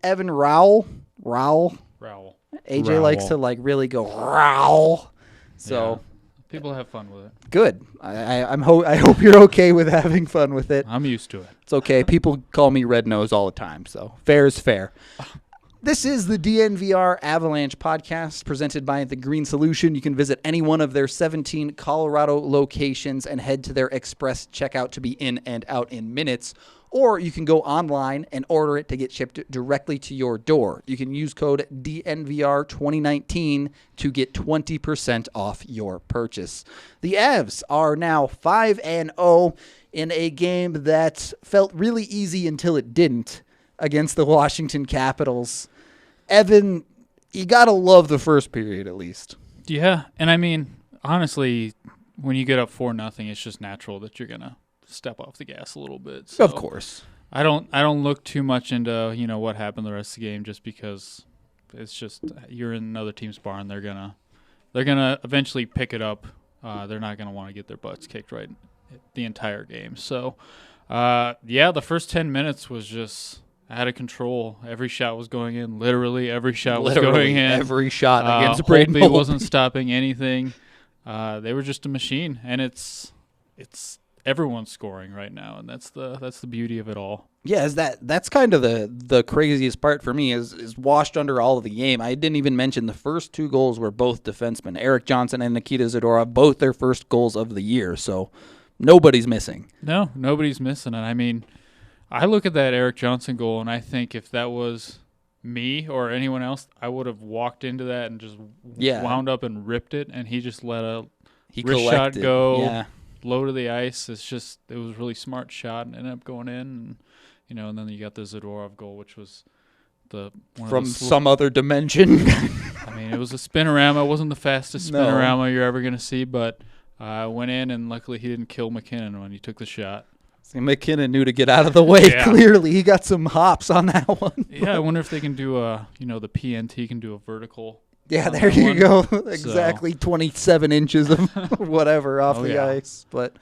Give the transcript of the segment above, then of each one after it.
Evan Rowell. AJ likes to really go Rowell. So people have fun with it. Good. I hope you're okay with having fun with it. I'm used to it. It's okay. People call me Red Nose all the time, so fair is fair. This is the DNVR Avalanche Podcast presented by The Green Solution. You can visit any one of their 17 Colorado locations and head to their express checkout to be in and out in minutes. Or you can go online and order it to get shipped directly to your door. You can use code DNVR2019 to get 20% off your purchase. The Avs are now 5-0 in a game that felt really easy until it didn't against the Washington Capitals. Evan, you got to love the first period at least. Yeah, and I mean, honestly, when you get up 4-0, it's just natural that you're going to step off the gas a little bit. So of course. I don't look too much into, what happened the rest of the game just because it's just you're in another team's barn. They're going to eventually pick it up. They're not going to want to get their butts kicked right the entire game. So, the first 10 minutes was just out of control. Every shot was going in. Literally every shot was going in. Every shot against Braden Holtby wasn't stopping anything. They were just a machine, and it's everyone's scoring right now, and that's the beauty of it all. Yeah, that's kind of the craziest part for me is washed under all of the game. I didn't even mention the first two goals were both defensemen. Eric Johnson and Nikita Zadorov, both their first goals of the year, so nobody's missing. No, nobody's missing. And I mean, I look at that Eric Johnson goal, and I think if that was me or anyone else, I would have walked into that and just wound up and ripped it, and he just let a wrist shot go low to the ice. It was a really smart shot and ended up going in, and then you got the Zadorov goal, which was from some other dimension. I mean, it was a spinorama. It wasn't the fastest spinorama you're ever going to see, but went in, and luckily he didn't kill Mackinnon when he took the shot. Mackinnon knew to get out of the way. Yeah. Clearly, he got some hops on that one. Yeah, I wonder if they can do the PNT can do a vertical. Yeah, there you go. Exactly 27 inches of whatever off the ice. But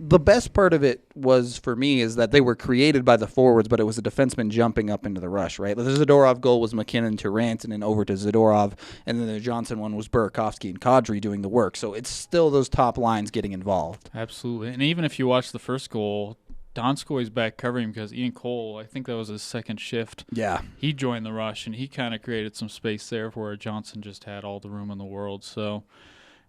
the best part of it was, for me, is that they were created by the forwards, but it was a defenseman jumping up into the rush, right? The Zadorov goal was Mackinnon to Rantanen over to Zadorov, and then the Johnson one was Burakovsky and Kadri doing the work. So it's still those top lines getting involved. Absolutely. And even if you watch the first goal, Donskoy's back covering because Ian Cole, I think that was his second shift. Yeah. He joined the rush, and he kind of created some space there where Johnson just had all the room in the world. So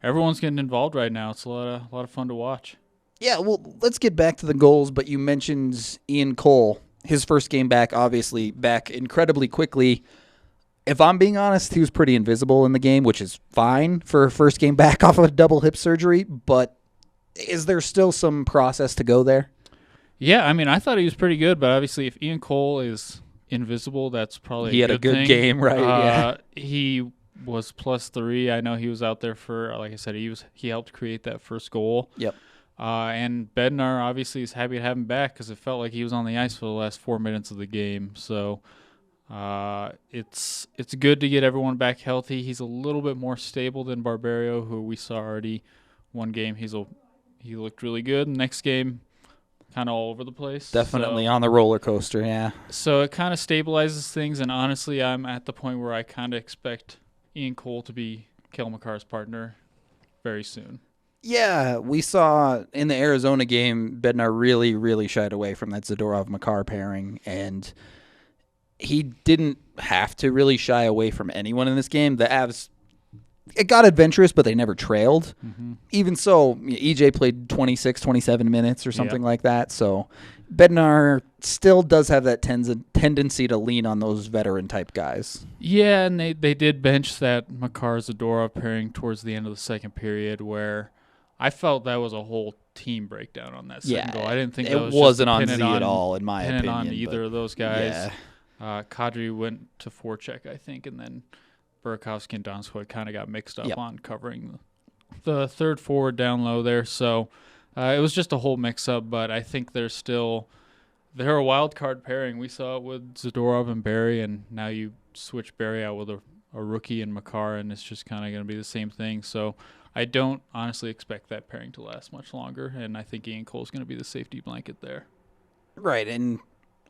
everyone's getting involved right now. It's a lot of fun to watch. Yeah, well, let's get back to the goals, but you mentioned Ian Cole. His first game back, obviously, back incredibly quickly. If I'm being honest, he was pretty invisible in the game, which is fine for a first game back off of a double hip surgery, but is there still some process to go there? Yeah, I mean, I thought he was pretty good, but obviously if Ian Cole is invisible, that's probably he had a good game, right? Yeah. He was +3. I know he was out there for, like I said, he helped create that first goal. Yep. And Bednar obviously is happy to have him back because it felt like he was on the ice for the last 4 minutes of the game. So it's good to get everyone back healthy. He's a little bit more stable than Barberio, who we saw already one game. He looked really good. Next game, kind of all over the place. Definitely on the roller coaster, yeah. So it kind of stabilizes things, and honestly, I'm at the point where I kind of expect Ian Cole to be Cale Makar's partner very soon. Yeah, we saw in the Arizona game, Bednar really, really shied away from that Zadorov-Makar pairing, and he didn't have to really shy away from anyone in this game. The Avs, it got adventurous, but they never trailed. Mm-hmm. Even so, EJ played 26, 27 minutes or something like that, so Bednar still does have that tendency to lean on those veteran-type guys. Yeah, and they did bench that Makar-Zadorov pairing towards the end of the second period where I felt that was a whole team breakdown on that second goal. I didn't think it wasn't on Z at all, in my opinion. On either of those guys. Yeah. Kadri went to forecheck, I think, and then Burakovsky and Donskoy kind of got mixed up on covering the third forward down low there. So it was just a whole mix-up, but I think they're a wild card pairing. We saw it with Zadorov and Barry, and now you switch Barry out with a rookie and Makar, and it's just kind of going to be the same thing. So I don't honestly expect that pairing to last much longer, and I think Ian Cole's going to be the safety blanket there. Right, and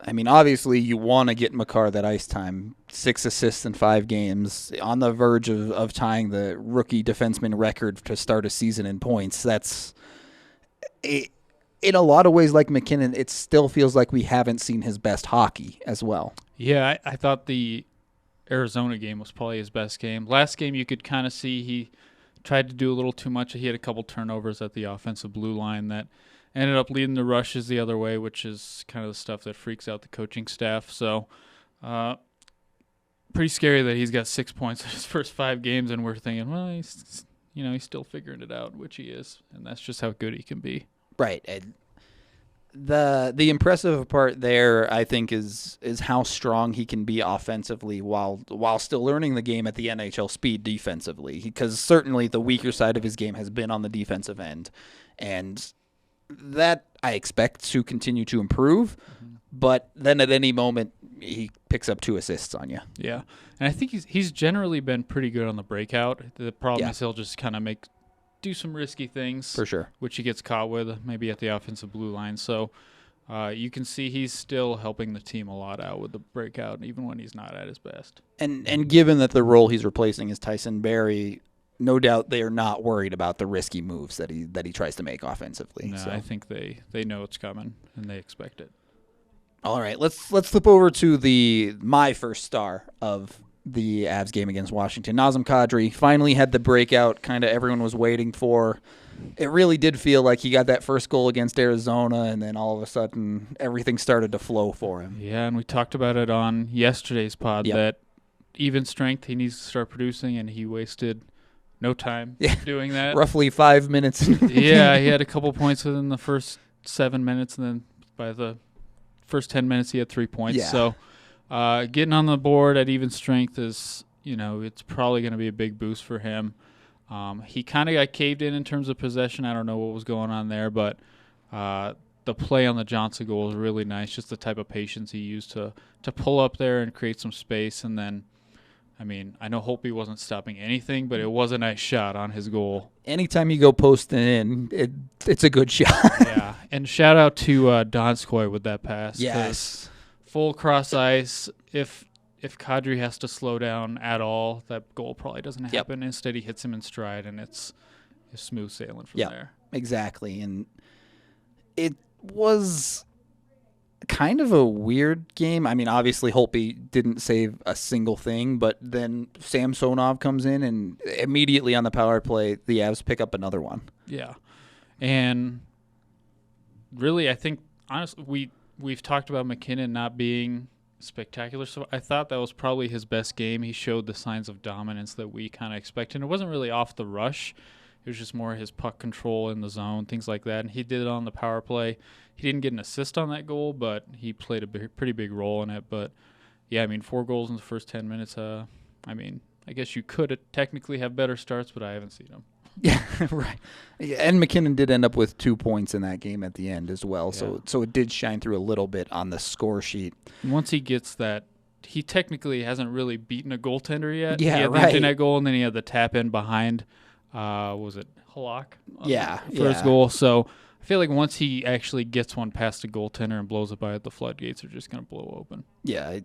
I mean, obviously you want to get Makar that ice time. 6 assists in 5 games, on the verge of tying the rookie defenseman record to start a season in points. That's in a lot of ways like Mackinnon. It still feels like we haven't seen his best hockey as well. Yeah, I thought the Arizona game was probably his best game. Last game you could kind of see he tried to do a little too much. He had a couple turnovers at the offensive blue line that ended up leading the rushes the other way, which is kind of the stuff that freaks out the coaching staff. So pretty scary that he's got 6 points in his first 5 games, and we're thinking, well, he's still figuring it out, which he is, and that's just how good he can be. Right. The impressive part there, I think, is how strong he can be offensively while still learning the game at the NHL speed defensively, because certainly the weaker side of his game has been on the defensive end, and that I expect to continue to improve, but then at any moment he picks up 2 assists on you. Yeah, and I think he's generally been pretty good on the breakout. The problem is he'll just kind of do some risky things. For sure. Which he gets caught with, maybe at the offensive blue line. So you can see he's still helping the team a lot out with the breakout, even when he's not at his best. And given that the role he's replacing is Tyson Barrie, no doubt they are not worried about the risky moves that he tries to make offensively. No, I think they know it's coming and they expect it. All right, let's flip over to my first star of the Avs game against Washington. Nazem Kadri finally had the breakout kind of everyone was waiting for. It really did feel like he got that first goal against Arizona, and then all of a sudden everything started to flow for him. Yeah, and we talked about it on yesterday's pod that even strength he needs to start producing, and he wasted no time doing that. Roughly 5 minutes. Yeah, he had a couple points within the first 7 minutes, and then by the first 10 minutes he had 3 points. Yeah. So getting on the board at even strength is, it's probably going to be a big boost for him. He kind of got caved in terms of possession. I don't know what was going on there, but the play on the Johnson goal was really nice, just the type of patience he used to pull up there and create some space, and then I know Holtby wasn't stopping anything, but it was a nice shot on his goal. Anytime you go posting in, it's a good shot. Yeah, and shout out to Donskoy with that pass. Yes. Full cross ice. If Kadri has to slow down at all, that goal probably doesn't happen. Instead, he hits him in stride, and it's smooth sailing from there. Exactly. And it was kind of a weird game. Obviously Holtby didn't save a single thing, but then Samsonov comes in, and immediately on the power play, the Avs pick up another one. Yeah. And really, I think, honestly, we've talked about Mackinnon not being spectacular, so I thought that was probably his best game. He showed the signs of dominance that we kind of expected. And it wasn't really off the rush. It was just more his puck control in the zone, things like that. And he did it on the power play. He didn't get an assist on that goal, but he played a pretty big role in it. But, 4 goals in the first 10 minutes. I guess you could technically have better starts, but I haven't seen them. Yeah, right. Yeah, and Mackinnon did end up with 2 points in that game at the end as well. Yeah. So it did shine through a little bit on the score sheet. Once he gets that, he technically hasn't really beaten a goaltender yet. Yeah, he had the empty net goal, and then he had the tap in behind. Was it Halak? For his goal. So I feel like once he actually gets one past the goaltender and blows it by it, the floodgates are just going to blow open. Yeah,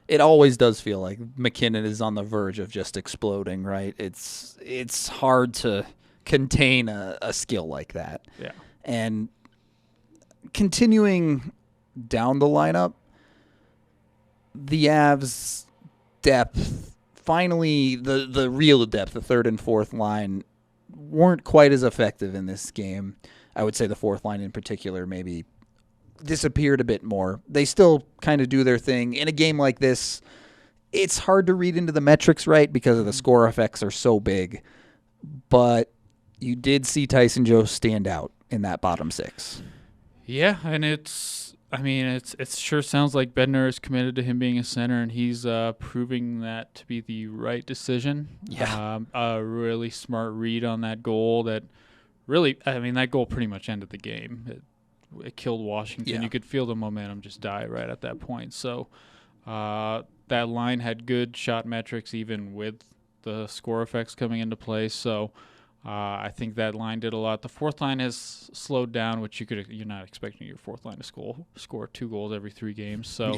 it always does feel like Mackinnon is on the verge of just exploding, right? It's hard to contain a skill like that. Yeah. And continuing down the lineup, the Avs' depth, finally the real depth, the third and fourth line, weren't quite as effective in this game. I would say the fourth line in particular maybe disappeared a bit more. They still kind of do their thing. In a game like this, it's hard to read into the metrics, right, because of the score effects are so big. But you did see Tyson Joe stand out in that bottom 6. Yeah, and it sure sounds like Bednar is committed to him being a center, and he's proving that to be the right decision. Yeah. A really smart read on that goal that really, that goal pretty much ended the game. It killed Washington. Yeah. You could feel the momentum just die right at that point. So that line had good shot metrics even with the score effects coming into play. So I think that line did a lot. The fourth line has slowed down, which you're not expecting your fourth line to score 2 goals every 3 games. So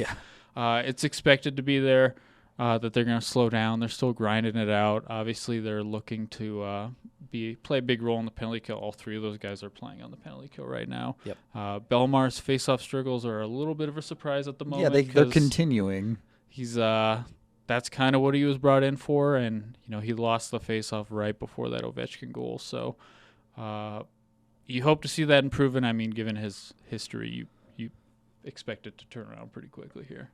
it's expected to be there, that they're going to slow down. They're still grinding it out. Obviously, they're looking to play a big role in the penalty kill. All 3 of those guys are playing on the penalty kill right now. Yep. Belmar's face-off struggles are a little bit of a surprise at the moment. Yeah, they're continuing. He's that's kind of what he was brought in for, and he lost the face-off right before that Ovechkin goal. So you hope to see that improvement. I mean, given his history, you expect it to turn around pretty quickly here.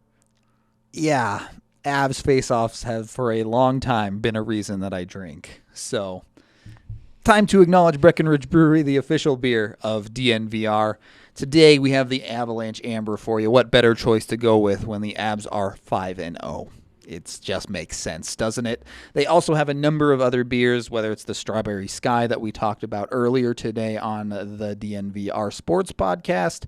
Yeah, Avs face-offs have for a long time been a reason that I drink. So time to acknowledge Breckenridge Brewery, the official beer of DNVR. Today we have the Avalanche Amber for you. What better choice to go with when the Avs are 5-0? It just makes sense, doesn't it? They also have a number of other beers, whether it's the Strawberry Sky that we talked about earlier today on the DNVR Sports Podcast.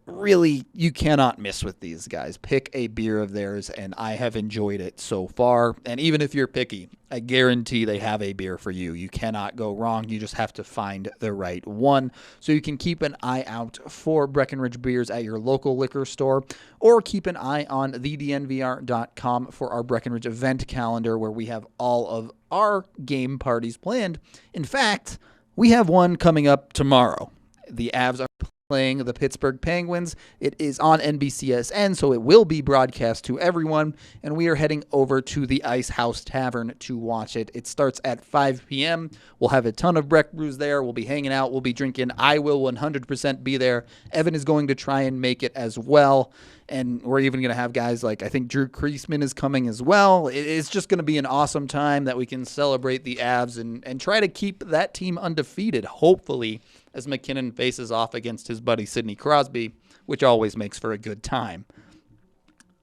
Really, you cannot miss with these guys. Pick a beer of theirs, and I have enjoyed it so far. And even if you're picky, I guarantee they have a beer for you. You cannot go wrong. You just have to find the right one. So you can keep an eye out for Breckenridge beers at your local liquor store, or keep an eye on thednvr.com for our Breckenridge event calendar, where we have all of our game parties planned. In fact, we have one coming up tomorrow. The Avs are playing the Pittsburgh Penguins. It is on NBCSN, so it will be broadcast to everyone, and we are heading over to the Ice House Tavern to watch it. It starts at 5 p.m. We'll have a ton of Breck brews there. We'll be hanging out. We'll be drinking. I will 100% be there. Evan is going to try and make it as well, and we're even going to have guys like, I think Drew Kreisman is coming as well. It's just going to be an awesome time that we can celebrate the Avs and try to keep that team undefeated, hopefully, as Mackinnon faces off against his buddy Sidney Crosby, which always makes for a good time.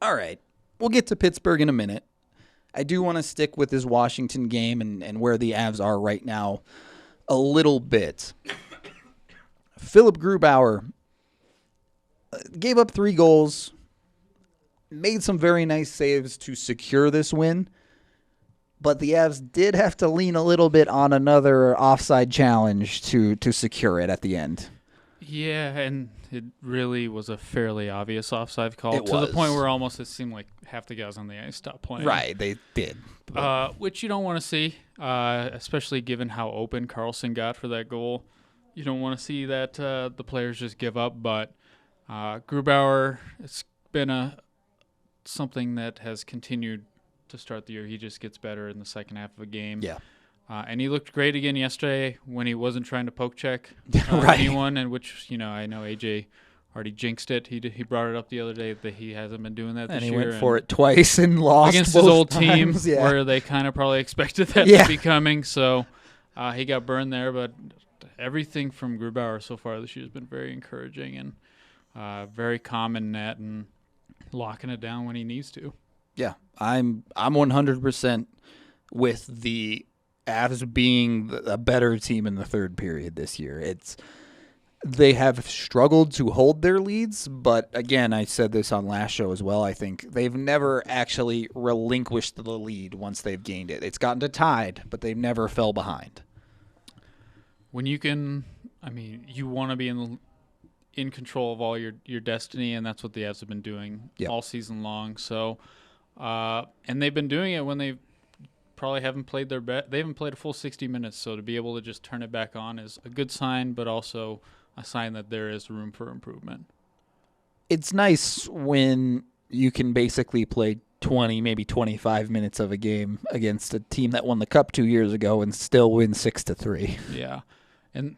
All right, we'll get to Pittsburgh in a minute. I do want to stick with this Washington game and where the Avs are right now a little bit. Philip Grubauer gave up 3 goals, made some very nice saves to secure this win, but the Avs did have to lean a little bit on another offside challenge to secure it at the end. Yeah, and it really was a fairly obvious offside call The point where almost it seemed like half the guys on the ice stopped playing. Right, they did. Which you don't want to see, especially given how open Karlsson got for that goal. You don't want to see that the players just give up, but Grubauer, it's been something that has continued to start the year. He just gets better in the second half of a game. Yeah. And he looked great again yesterday when he wasn't trying to poke check right. anyone, and which, I know AJ already jinxed it. He brought it up the other day that he hasn't been doing that this year. And he went for it twice and lost against his old times. team, where they kind of probably expected that to be coming. So he got burned there, but everything from Grubauer so far this year has been very encouraging and very calm in net and locking it down when he needs to. Yeah, I'm 100% with the Avs being a better team in the third period this year. They have struggled to hold their leads, but again, I said this on last show as well, I think they've never actually relinquished the lead once they've gained it. It's gotten to tied, but they've never fell behind. When you want to be in control of all your destiny, and that's what the Avs have been doing all season long. So, and they've been doing it when they probably haven't played their best. They haven't played a full 60 minutes, so to be able to just turn it back on is a good sign, but also a sign that there is room for improvement. It's nice when you can basically play 20, maybe 25 minutes of a game against a team that won the Cup 2 years ago and still win 6-3. Yeah, and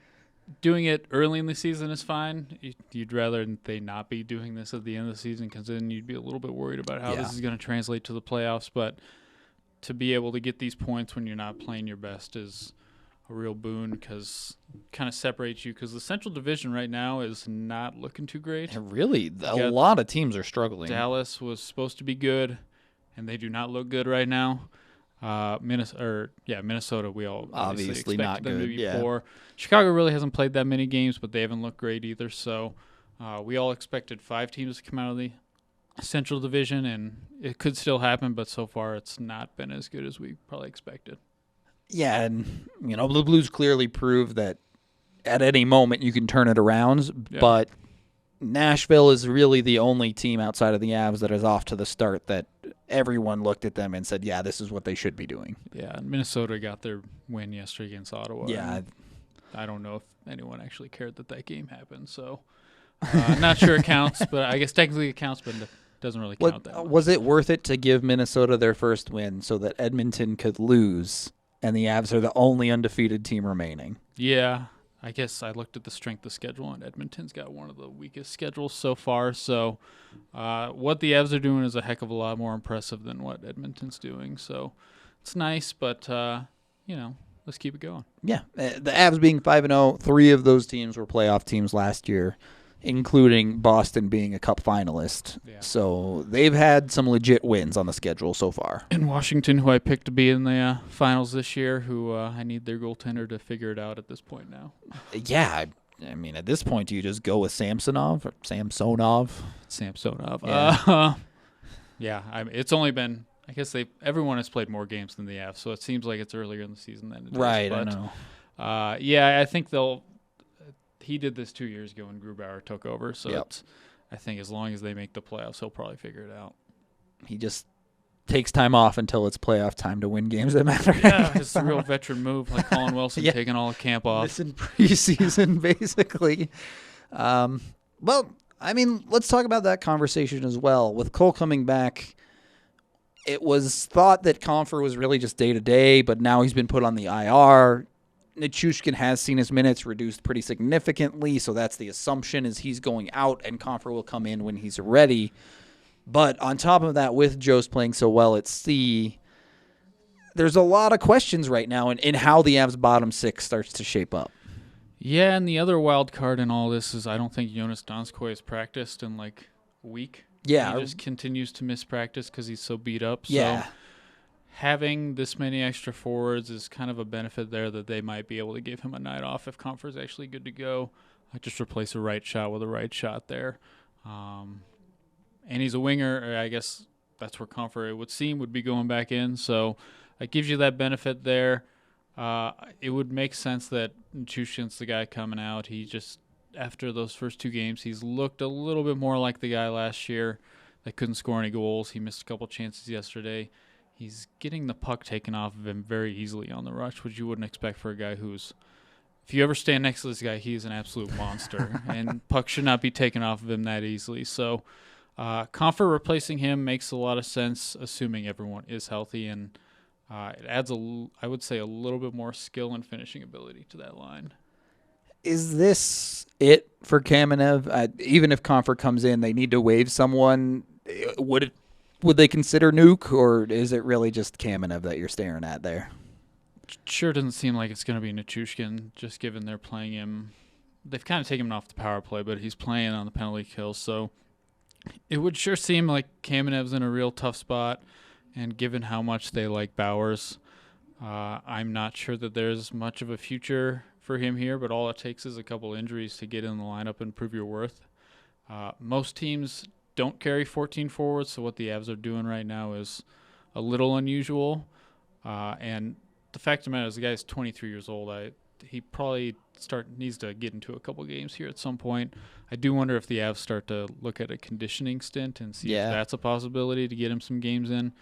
doing it early in the season is fine. You'd rather they not be doing this at the end of the season, because then you'd be a little bit worried about how this is going to translate to the playoffs. But to be able to get these points when you're not playing your best is a real boon, because it kind of separates you, because the Central Division right now is not looking too great. Really, a lot of teams are struggling. Dallas was supposed to be good, and they do not look good right now. Minnesota, we all obviously not good. Them to be poor. Chicago really hasn't played that many games, but they haven't looked great either. So we all expected 5 teams to come out of the Central Division, and it could still happen, but so far it's not been as good as we probably expected. Yeah, and, the Blues clearly prove that at any moment you can turn it around, but Nashville is really the only team outside of the Avs that is off to the start that everyone looked at them and said, yeah, this is what they should be doing. Yeah, Minnesota got their win yesterday against Ottawa. Yeah. I don't know if anyone actually cared that game happened, so I'm not sure it counts, but I guess technically it counts, but it doesn't really count that much. Was it worth it to give Minnesota their first win so that Edmonton could lose and the Avs are the only undefeated team remaining? Yeah. I guess I looked at the strength of schedule, and Edmonton's got one of the weakest schedules so far. So what the Avs are doing is a heck of a lot more impressive than what Edmonton's doing. So it's nice, but, let's keep it going. Yeah. The Avs being 5-0, 3 of those teams were playoff teams last year, including Boston being a cup finalist. Yeah. So they've had some legit wins on the schedule so far. And Washington, who I picked to be in the finals this year, who I need their goaltender to figure it out at this point now. Yeah, I mean, at this point, do you just go with Samsonov? Yeah. It's only been, I guess everyone has played more games than the Avs, so it seems like it's earlier in the season than it is. Right, but, I know. I think he did this 2 years ago when Grubauer took over, so I think as long as they make the playoffs, he'll probably figure it out. He just takes time off until it's playoff time to win games that matter. Yeah, it's a real veteran move, like Colin Wilson taking all the camp off. It's in preseason, basically. Well, I mean, let's talk about that conversation as well. With Cole coming back, it was thought that Compher was really just day-to-day, but now he's been put on the IR. Nichushkin has seen his minutes reduced pretty significantly, so that's the assumption is he's going out and Compher will come in when he's ready. But on top of that, with Jost playing so well at C, there's a lot of questions right now in how the Avs' bottom six starts to shape up. Yeah, and the other wild card in all this is I don't think Jonas Donskoy has practiced in like a week. Yeah. He just continues to miss practice because he's so beat up. Yeah. So having this many extra forwards is kind of a benefit there that they might be able to give him a night off if Compher's actually good to go. Just replace a right shot with a right shot there. And he's a winger. I guess that's where Compher, it would seem, would be going back in. So it gives you that benefit there. It would make sense that Nichushkin's the guy coming out. He just, after those first 2 games, he's looked a little bit more like the guy last year that couldn't score any goals. He missed a couple chances yesterday. He's getting the puck taken off of him very easily on the rush, which you wouldn't expect for a guy who's, if you ever stand next to this guy, he's an absolute monster. And puck should not be taken off of him that easily. So Compher replacing him makes a lot of sense, assuming everyone is healthy. And it adds, I would say, a little bit more skill and finishing ability to that line. Is this it for Kamenev? Even if Compher comes in, they need to waive someone. Would they consider Nuke, or is it really just Kamenev that you're staring at there? Sure doesn't seem like it's going to be Nichushkin, just given they're playing him. They've kind of taken him off the power play, but he's playing on the penalty kill. So it would sure seem like Kamenev's in a real tough spot. And given how much they like Bowers, I'm not sure that there's much of a future for him here, but all it takes is a couple injuries to get in the lineup and prove your worth. Most teams don't carry 14 forwards, so what the Avs are doing right now is a little unusual. And the fact of the matter is the guy's 23 years old. He probably needs to get into a couple games here at some point. I do wonder if the Avs start to look at a conditioning stint and see if that's a possibility to get him some games in.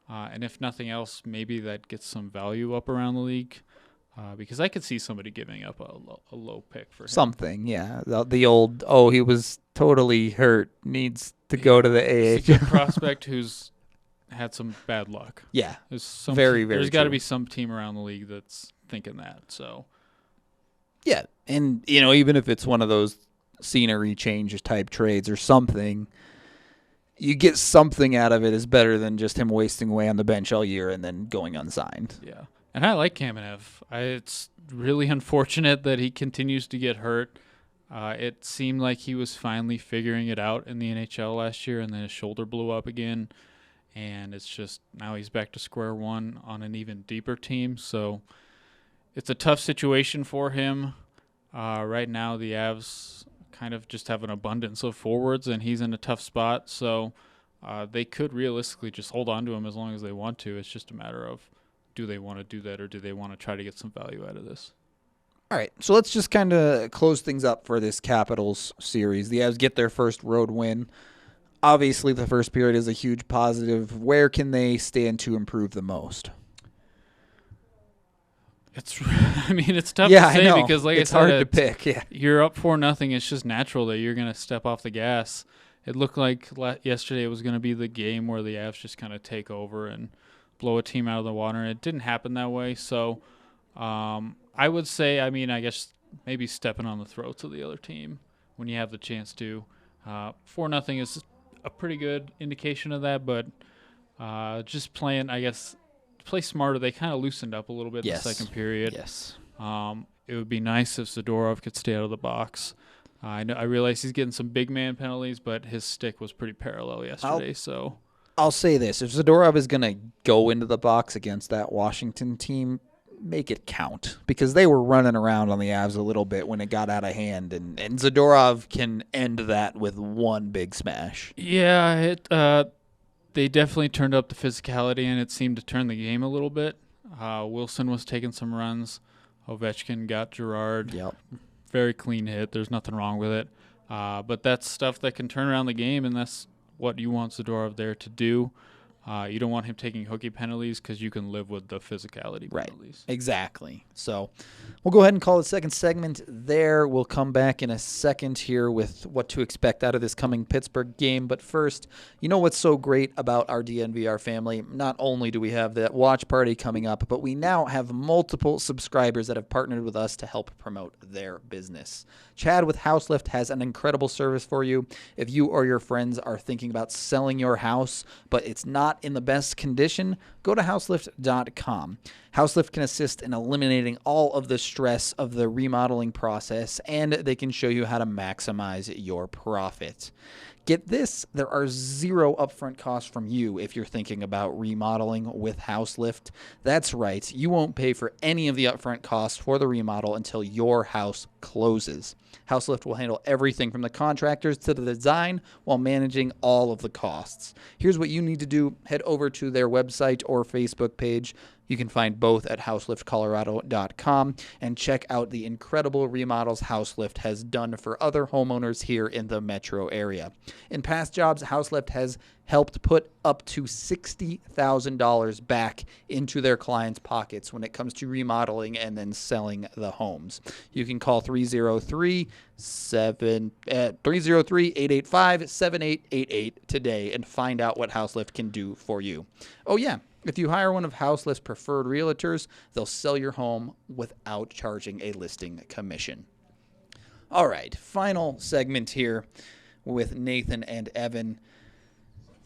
And if nothing else, maybe that gets some value up around the league. Because I could see somebody giving up a low pick for him. Something, yeah. The old, he was totally hurt, needs to go to the AHL. It's a good prospect who's had some bad luck. Yeah, very There's got to be some team around the league that's thinking that. So, yeah, and even if it's one of those scenery change type trades or something, you get something out of it is better than just him wasting away on the bench all year and then going unsigned. Yeah. And I like Kamenev. It's really unfortunate that he continues to get hurt. It seemed like he was finally figuring it out in the NHL last year, and then his shoulder blew up again. And it's just now he's back to square one on an even deeper team. So it's a tough situation for him. Right now the Avs kind of just have an abundance of forwards, and he's in a tough spot. So they could realistically just hold on to him as long as they want to. It's just a matter of, do they want to do that, or do they want to try to get some value out of this? All right, so let's just kind of close things up for this Capitals series. The Avs get their first road win. Obviously, the first period is a huge positive. Where can they stand to improve the most? It's tough to say because, like it's I said, hard to pick. Yeah, you're up 4-0. It's just natural that you're going to step off the gas. It looked like yesterday it was going to be the game where the Avs just kind of take over and blow a team out of the water, and it didn't happen that way. So I would say, I guess maybe stepping on the throats of the other team when you have the chance to. 4-0 is a pretty good indication of that, but just playing, I guess, play smarter. They kind of loosened up a little bit in the second period. Yes. It would be nice if Zadorov could stay out of the box. I realize he's getting some big man penalties, but his stick was pretty parallel yesterday. I'll say this. If Zadorov is going to go into the box against that Washington team, make it count, because they were running around on the Avs a little bit when it got out of hand, and Zadorov can end that with one big smash. Yeah, they definitely turned up the physicality, and it seemed to turn the game a little bit. Wilson was taking some runs. Ovechkin got Girard. Yep. Very clean hit. There's nothing wrong with it. But that's stuff that can turn around the game, and that's what you want Zadorov there to do. You don't want him taking hooky penalties because you can live with the physicality penalties. Right, exactly. So we'll go ahead and call the second segment there. We'll come back in a second here with what to expect out of this coming Pittsburgh game. But first, you know what's so great about our DNVR family? Not only do we have that watch party coming up, but we now have multiple subscribers that have partnered with us to help promote their business. Chad with Houselift has an incredible service for you. If you or your friends are thinking about selling your house, but it's not in the best condition, go to houselift.com. Houselift can assist in eliminating all of the stress of the remodeling process, and they can show you how to maximize your profit. Get this, there are zero upfront costs from you if you're thinking about remodeling with Houselift. That's right, you won't pay for any of the upfront costs for the remodel until your house closes. Houselift will handle everything from the contractors to the design while managing all of the costs. Here's what you need to do. Head over to their website or Facebook page. You can find both at houseliftcolorado.com and check out the incredible remodels Houselift has done for other homeowners here in the metro area. In past jobs, Houselift has helped put up to $60,000 back into their clients' pockets when it comes to remodeling and then selling the homes. You can call 303-885-7888 today and find out what Houselift can do for you. Oh yeah, if you hire one of Houselift's preferred realtors, they'll sell your home without charging a listing commission. All right, final segment here with Nathan and Evan.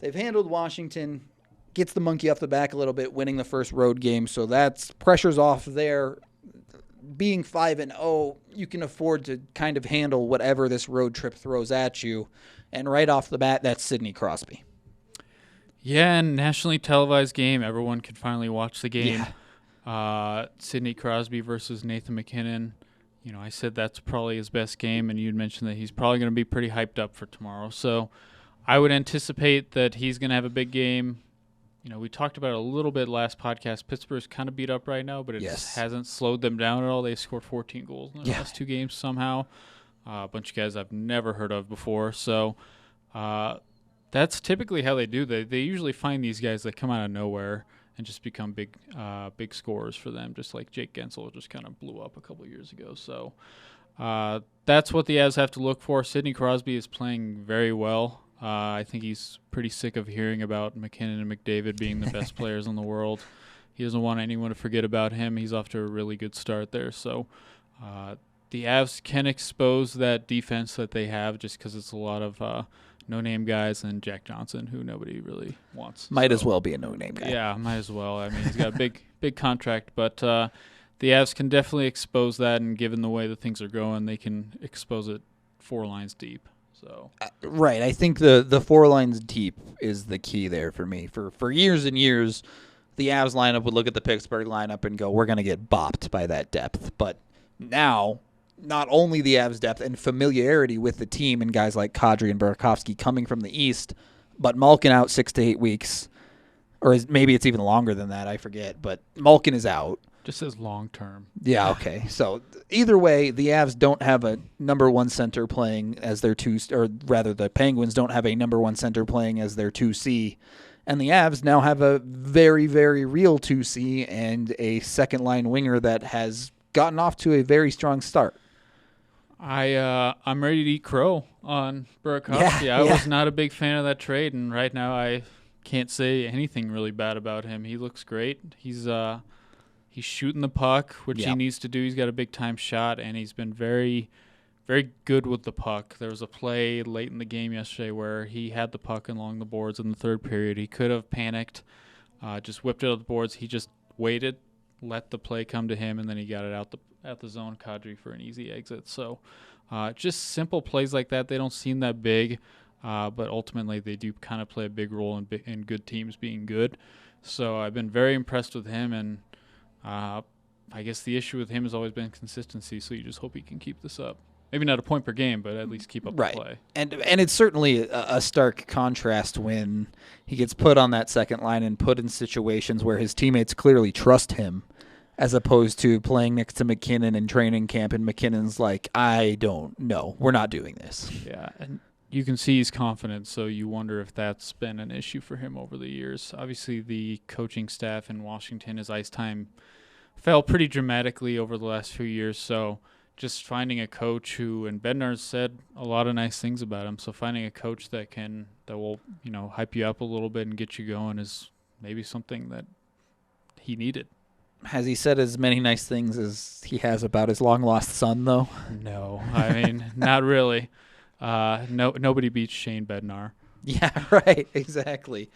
They've handled Washington, gets the monkey off the back a little bit, winning the first road game, so that's pressure's off there. Being 5-0, you can afford to kind of handle whatever this road trip throws at you, and right off the bat, that's Sidney Crosby. Yeah, and nationally televised game. Everyone could finally watch the game. Yeah. Sidney Crosby versus Nathan Mackinnon. You know, I said that's probably his best game, and you'd mentioned that he's probably going to be pretty hyped up for tomorrow. So I would anticipate that he's going to have a big game. You know, we talked about it a little bit last podcast. Pittsburgh's kind of beat up right now, but it just hasn't slowed them down at all. They scored 14 goals in the last two games somehow. A bunch of guys I've never heard of before. So that's typically how they do. They usually find these guys that come out of nowhere and just become big scorers for them, just like Jake Gensel just kind of blew up a couple years ago. So that's what the Avs have to look for. Sidney Crosby is playing very well. I think he's pretty sick of hearing about McKinnon and McDavid being the best players in the world. He doesn't want anyone to forget about him. He's off to a really good start there. So the Avs can expose that defense that they have just because it's a lot of no-name guys and Jack Johnson, who nobody really wants. Might as well be a no-name guy. Yeah, might as well. I mean, he's got a big contract, but the Avs can definitely expose that, and given the way that things are going, they can expose it 4 lines deep. So right, I think the 4 lines deep is the key there for me. For years and years, the Avs lineup would look at the Pittsburgh lineup and go, we're going to get bopped by that depth. But now, not only the Avs depth and familiarity with the team and guys like Kadri and Burakovsky coming from the East, but Malkin out 6 to 8 weeks. Or maybe it's even longer than that. I forget. But Malkin is out. Just says long term. Yeah, okay. So either way, the Avs don't have a number one center playing as their or rather the Penguins don't have a number one center playing as their 2C. And the Avs now have a very, very real 2C and a second-line winger that has gotten off to a very strong start. I'm ready to eat crow on Burakovsky. I was not a big fan of that trade, and right now I can't say anything really bad about him. He looks great. He's shooting the puck, which he needs to do. He's got a big-time shot, and he's been very, very good with the puck. There was a play late in the game yesterday where he had the puck along the boards in the third period. He could have panicked, just whipped it out the boards. He just waited, let the play come to him, and then he got it out the zone, Kadri, for an easy exit. So just simple plays like that. They don't seem that big, but ultimately they do kind of play a big role in good teams being good. So I've been very impressed with him, and I guess the issue with him has always been consistency, so you just hope he can keep this up. Maybe not a point per game, but at least keep up the play. And it's certainly a stark contrast when he gets put on that second line and put in situations where his teammates clearly trust him, as opposed to playing next to Mackinnon in training camp, and McKinnon's like, I don't know. We're not doing this. Yeah, and you can see he's confident, so you wonder if that's been an issue for him over the years. Obviously, the coaching staff in Washington, his ice time fell pretty dramatically over the last few years, so just finding a coach who, and Bednar's said a lot of nice things about him, so finding a coach that will, hype you up a little bit and get you going is maybe something that he needed. Has he said as many nice things as he has about his long-lost son, though? No. I mean, not really. Nobody beats Shane Bednar. Yeah, right. Exactly.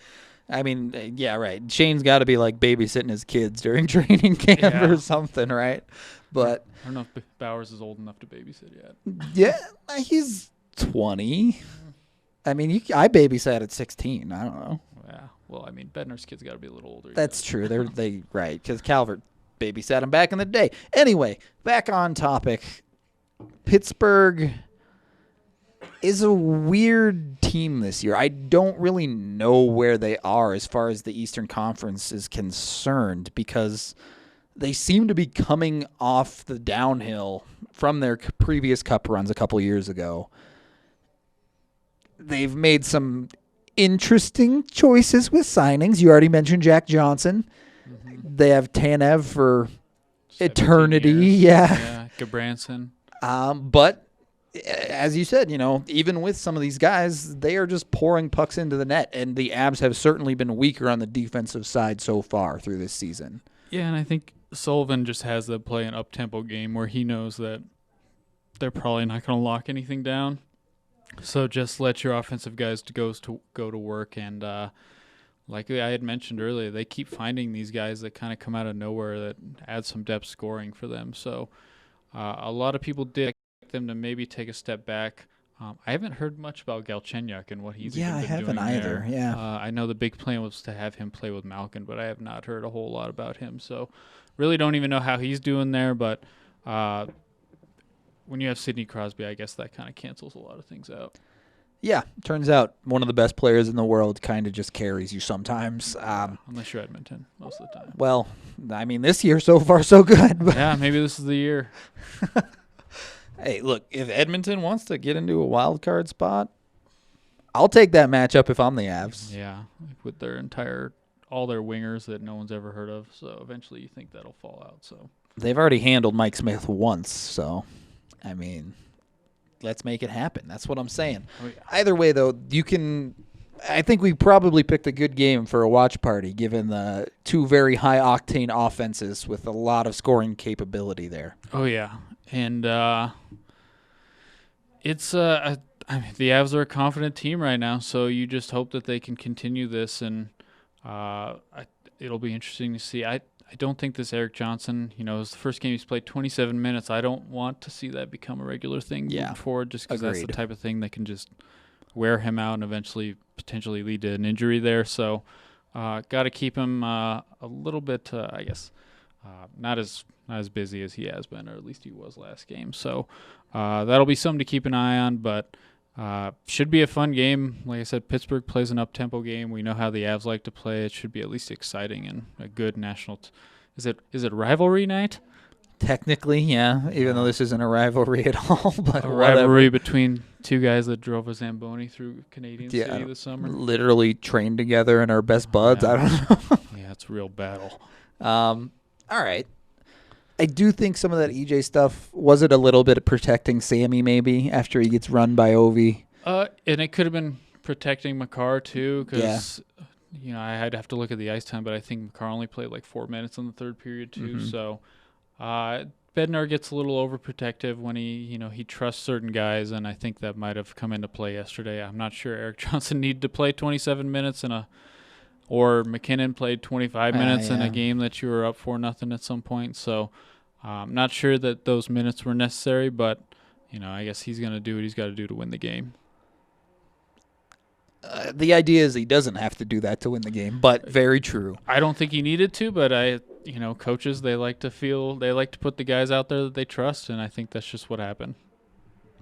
I mean, yeah, right. Shane's got to be like babysitting his kids during training camp or something, right? But I don't know if Bowers is old enough to babysit yet. Yeah, he's 20. I mean, I babysat at 16. I don't know. Yeah. Well, I mean, Bednar's kids got to be a little older. That's true. They right, because Calvert babysat him back in the day. Anyway, back on topic. Pittsburgh is a weird team this year. I don't really know where they are as far as the Eastern Conference is concerned, because they seem to be coming off the downhill from their previous cup runs a couple years ago. They've made some interesting choices with signings. You already mentioned Jack Johnson. Mm-hmm. They have Tanev for eternity. Years. Yeah. Gabranson. But as you said, even with some of these guys, they are just pouring pucks into the net, and the Avs have certainly been weaker on the defensive side so far through this season. Yeah, and I think Sullivan just has to play an up-tempo game where he knows that they're probably not going to lock anything down. So just let your offensive guys go to work, and like I had mentioned earlier, they keep finding these guys that kind of come out of nowhere that add some depth scoring for them. So a lot of people did expect them to maybe take a step back. I haven't heard much about Galchenyuk and what he's been doing there. Yeah, I haven't either. Yeah, I know the big plan was to have him play with Malkin, but I have not heard a whole lot about him. So really don't even know how he's doing there, but when you have Sidney Crosby, I guess that kind of cancels a lot of things out. Yeah, turns out one of the best players in the world kind of just carries you sometimes. Unless you're Edmonton most of the time. Well, I mean, this year so far so good. But yeah, maybe this is the year. Hey, look, if Edmonton wants to get into a wild card spot, I'll take that matchup if I'm the Avs. Yeah, with all their wingers that no one's ever heard of. So eventually you think that'll fall out. So they've already handled Mike Smith once, so I mean, let's make it happen. That's what I'm saying. Oh, yeah. Either way, though, I think we probably picked a good game for a watch party, given the two very high-octane offenses with a lot of scoring capability there. Oh, yeah. And it's the Avs are a confident team right now, so you just hope that they can continue this, and it'll be interesting to see. I don't think this Eric Johnson, it was the first game he's played 27 minutes. I don't want to see that become a regular thing moving forward, just because that's the type of thing that can just wear him out and eventually potentially lead to an injury there. So got to keep him a little bit, I guess, not as busy as he has been, or at least he was last game. So that'll be something to keep an eye on, but Should be a fun game. Like I said, Pittsburgh plays an up-tempo game. We know how the Avs like to play. It should be at least exciting and a good national. Is it rivalry night? Technically, yeah. Even though this isn't a rivalry at all, but a rivalry between two guys that drove a Zamboni through Canadian City this summer. Literally trained together and are best buds. Yeah. I don't know. Yeah, it's a real battle. All right. I do think some of that EJ stuff, was it a little bit of protecting Sammy maybe after he gets run by Ovi? And it could have been protecting Makar too, because I'd have to look at the ice time, but I think Makar only played like 4 minutes in the third period too. Mm-hmm. So Bednar gets a little overprotective when he trusts certain guys, and I think that might have come into play yesterday. I'm not sure Erik Johnson needed to play 27 minutes or Mackinnon played 25 minutes in a game that you were up 4-0 at some point. So I'm not sure that those minutes were necessary, but I guess he's going to do what he's got to do to win the game. The idea is he doesn't have to do that to win the game, but very true. I don't think he needed to, but coaches, they like to put the guys out there that they trust, and I think that's just what happened.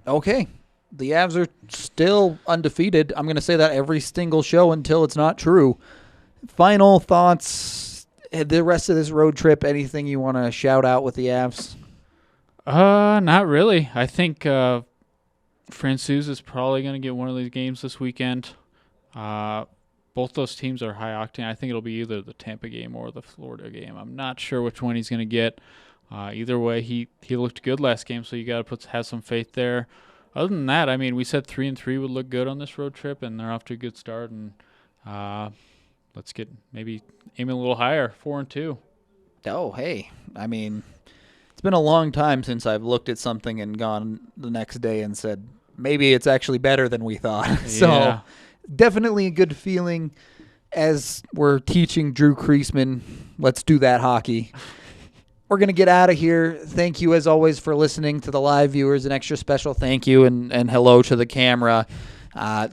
Okay. The Avs are still undefeated. I'm going to say that every single show until it's not true. Final thoughts, the rest of this road trip, anything you want to shout out with the Avs? Not really. I think Francouz is probably going to get one of these games this weekend. Both those teams are high octane. I think it'll be either the Tampa game or the Florida game. I'm not sure which one he's going to get. Either way, he looked good last game, so you got to have some faith there. Other than that, I mean, we said 3-3 would look good on this road trip, and they're off to a good start. And let's get maybe aiming a little higher, 4-2. Oh, hey. I mean, it's been a long time since I've looked at something and gone the next day and said, maybe it's actually better than we thought. So definitely a good feeling as we're teaching Drew Kreisman, let's do that hockey. We're going to get out of here. Thank you, as always, for listening to the live viewers. An extra special thank you and hello to the camera.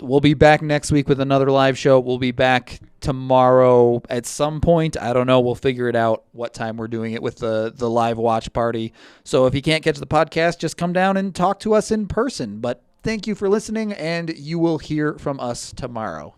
We'll be back next week with another live show. We'll be back tomorrow at some point. I don't know. We'll figure it out what time we're doing it with the live watch party. So if you can't catch the podcast, just come down and talk to us in person. But thank you for listening, and you will hear from us tomorrow.